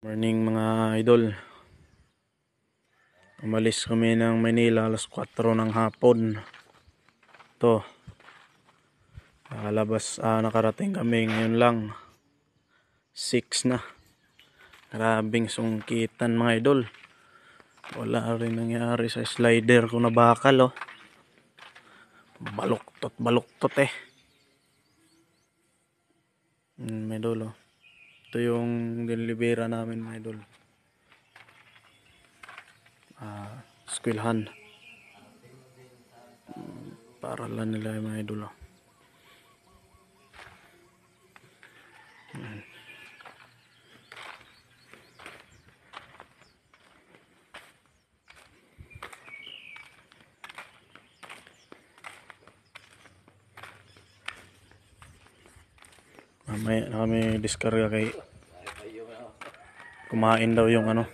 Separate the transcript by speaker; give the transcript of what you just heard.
Speaker 1: Morning mga idol. Umalis kami ng Manila alas 4 ng hapon. Ito. Nakarating kami ngayon lang. 6 na. Grabing sungkitan mga idol. Wala rin nangyari sa slider ko na bakal oh. Baluktot eh. Mga idol oh. Ito yung dinilibera namin mga idol. Eskwelahan. Paralan nila yung mga idol oh. Mamaya na kami diskarga kay kumain daw yung ano